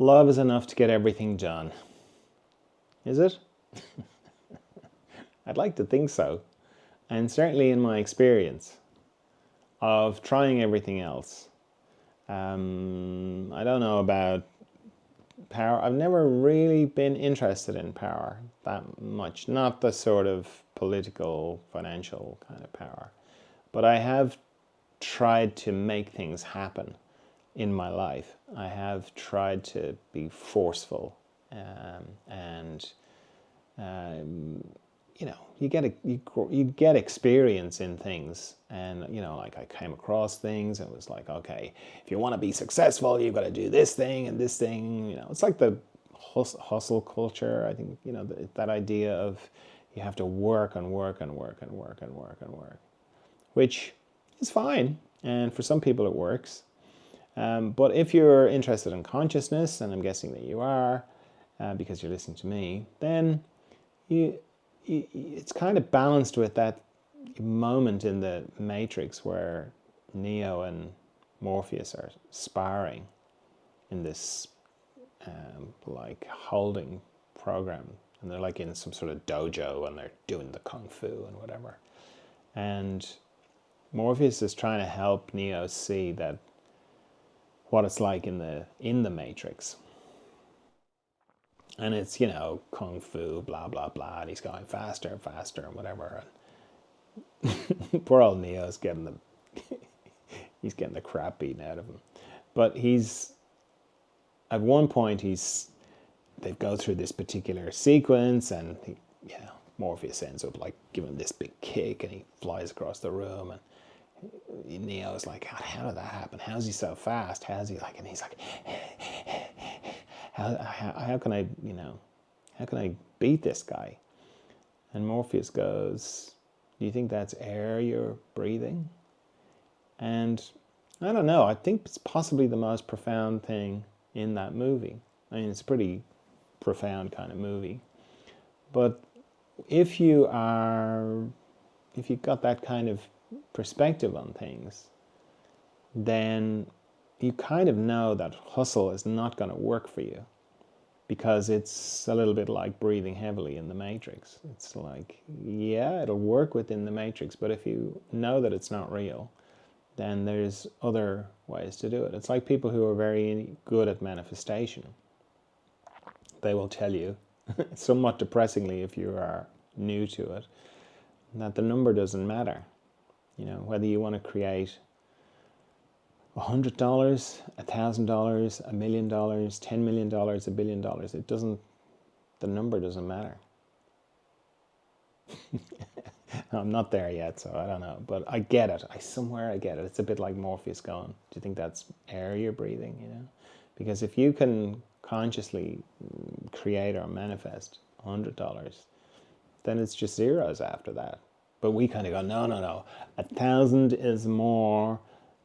Love is enough to get everything done. Is it? I'd like to think so. And certainly in my experience of trying everything else, I don't know about power. I've never really been interested in power that much. Not the sort of political, financial kind of power. But I have tried to make things happen in my life. I have tried to be forceful, and you get experience in things, and like I came across things and it was like, okay, if you want to be successful, you've got to do this thing and this thing. It's like the hustle culture. I think that idea of you have to work and work and work and work and work and work, which is fine, and for some people it works. But if you're interested in consciousness, and I'm guessing that you are, because you're listening to me, then it's kind of balanced with that moment in the Matrix where Neo and Morpheus are sparring in this like holding program, and they're like in some sort of dojo and they're doing the kung fu and whatever, and Morpheus is trying to help Neo see that what it's like in the Matrix. And it's, kung fu, blah, blah, blah, and he's going faster and faster and whatever. And poor old Neo's he's getting the crap beaten out of him. But at one point, they go through this particular sequence, and Morpheus ends up like giving him this big kick, and he flies across the room, and Neo's like, how did that happen? How's he so fast? How's he like? And he's like, how can I beat this guy? And Morpheus goes, do you think that's air you're breathing? And I don't know. I think it's possibly the most profound thing in that movie. I mean, it's a pretty profound kind of movie. But if you've got that kind of perspective on things, then you kind of know that hustle is not going to work for you, because it's a little bit like breathing heavily in the Matrix. It's like, yeah, it'll work within the Matrix, but if you know that it's not real, then there's other ways to do it. It's like people who are very good at manifestation. They will tell you, somewhat depressingly if you are new to it, that the number doesn't matter. Whether you want to create $100, $1,000, $1 million, $10 million, $1 billion, the number doesn't matter. I'm not there yet, so I don't know, but I get it. I get it. It's a bit like Morpheus going, do you think that's air you're breathing? Because if you can consciously create or manifest $100, then it's just zeros after that. But we kind of go, no. 1,000 is more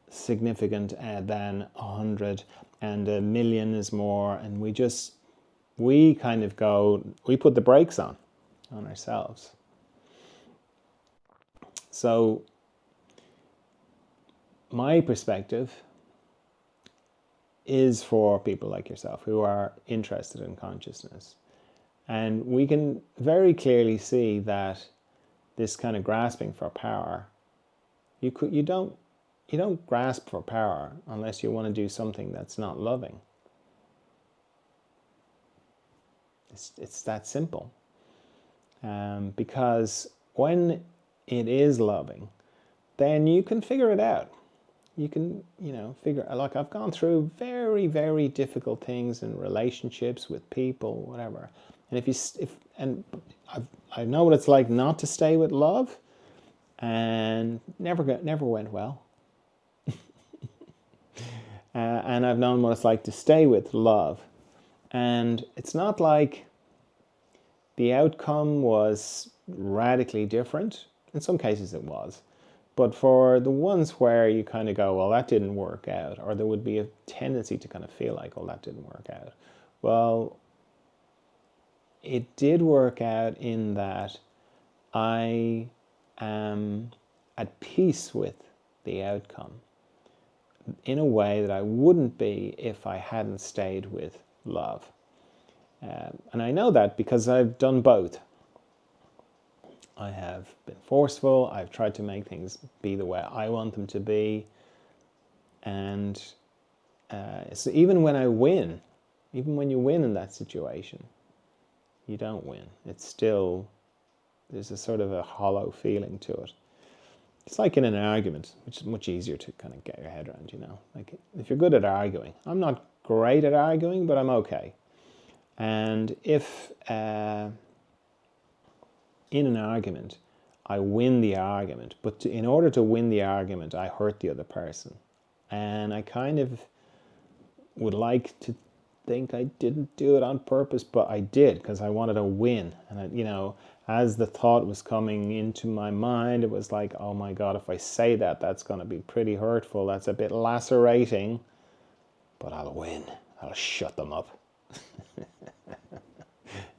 significant than 100, and 1,000,000 is more, and we kind of go, we put the brakes on ourselves. So my perspective is for people like yourself who are interested in consciousness. And we can very clearly see that this kind of grasping for power, you don't grasp for power unless you want to do something that's not loving. It's that simple. Because when it is loving, then you can figure it out. You can, figure, like I've gone through very, very difficult things in relationships with people, whatever. And I know what it's like not to stay with love, and never went well. And I've known what it's like to stay with love, and it's not like the outcome was radically different. In some cases it was, but for the ones where you kind of go, well, that didn't work out, or there would be a tendency to kind of feel like, well, that didn't work out. Well, it did work out in that I am at peace with the outcome in a way that I wouldn't be if I hadn't stayed with love. And I know that because I've done both. I have been forceful. I've tried to make things be the way I want them to be. And so even when I win, even when you win in that situation, you don't win. It's still, there's a sort of a hollow feeling to it. It's like in an argument, which is much easier to kind of get your head around, Like if you're good at arguing, I'm not great at arguing, but I'm okay. And if in an argument, I win the argument, but in order to win the argument, I hurt the other person. And I kind of would like to think I didn't do it on purpose, but I did because I wanted to win. And, as the thought was coming into my mind, it was like, oh my God, if I say that, that's going to be pretty hurtful. That's a bit lacerating, but I'll win. I'll shut them up.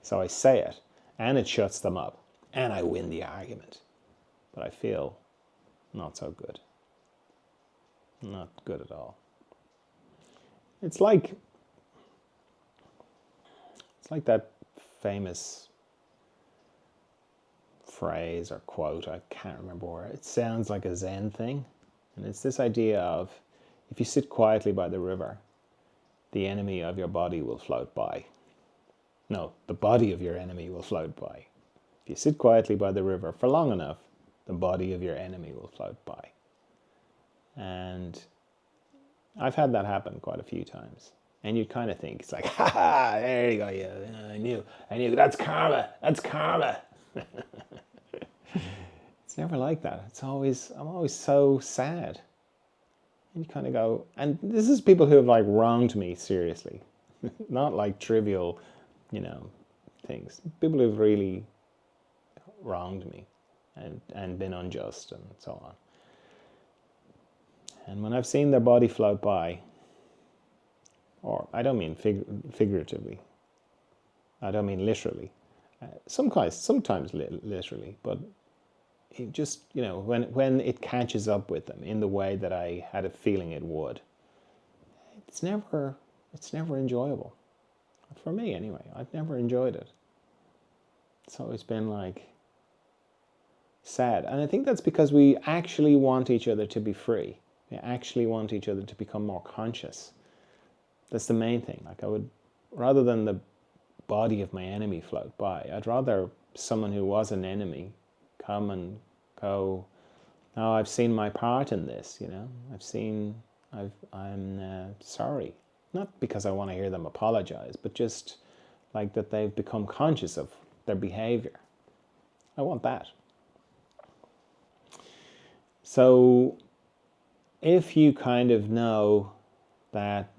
So I say it, and it shuts them up, and I win the argument. But I feel not so good. Not good at all. It's like that famous phrase or quote, I can't remember where. It sounds like a Zen thing. And it's this idea of, if you sit quietly by the river, the enemy of your body will float by. No, the body of your enemy will float by. If you sit quietly by the river for long enough, the body of your enemy will float by. And I've had that happen quite a few times. And you'd kind of think, it's like, ha ha, there you go, yeah, I knew, that's karma, It's never like that. I'm always so sad. And you kind of go, and this is people who have like wronged me seriously, not like trivial, things. People who've really wronged me and been unjust and so on. And when I've seen their body float by, or I don't mean figuratively, I don't mean literally, sometimes literally, but it just, when it catches up with them in the way that I had a feeling it would, it's never enjoyable. For me, anyway, I've never enjoyed it. It's always been like sad. And I think that's because we actually want each other to be free. We actually want each other to become more conscious. That's the main thing. Like I would, rather than the body of my enemy float by, I'd rather someone who was an enemy come and go, oh, I've seen my part in this, I'm sorry. Not because I want to hear them apologize, but just like that they've become conscious of their behavior. I want that. So if you kind of know that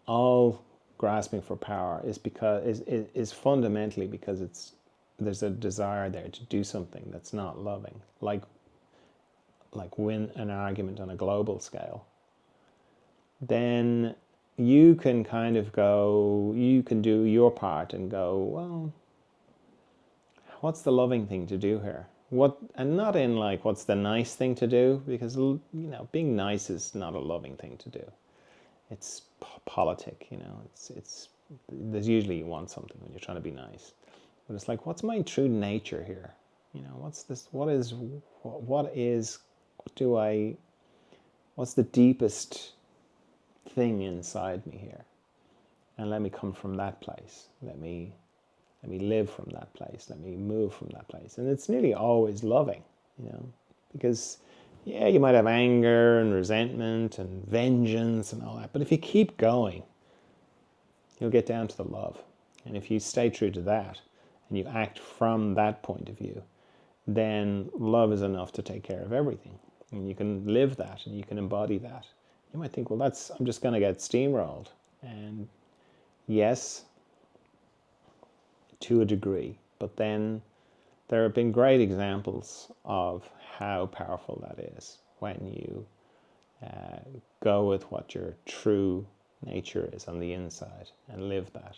all grasping for power is fundamentally because there's a desire there to do something that's not loving, like win an argument on a global scale, then you can kind of go, you can do your part and go, well, what's the loving thing to do here? And not in like, what's the nice thing to do? Because, being nice is not a loving thing to do. It's politic, it's there's usually you want something when you're trying to be nice. But it's like, what's my true nature here? What's the deepest thing inside me here? And let me come from that place. Let me live from that place. Let me move from that place. And it's nearly always loving, because, yeah, you might have anger and resentment and vengeance and all that. But if you keep going, you'll get down to the love. And if you stay true to that and you act from that point of view, then love is enough to take care of everything. And you can live that and you can embody that. You might think, well, I'm just going to get steamrolled. And yes, to a degree. But then there have been great examples of how powerful that is when you go with what your true nature is on the inside and live that.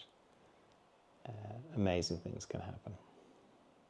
Amazing things can happen.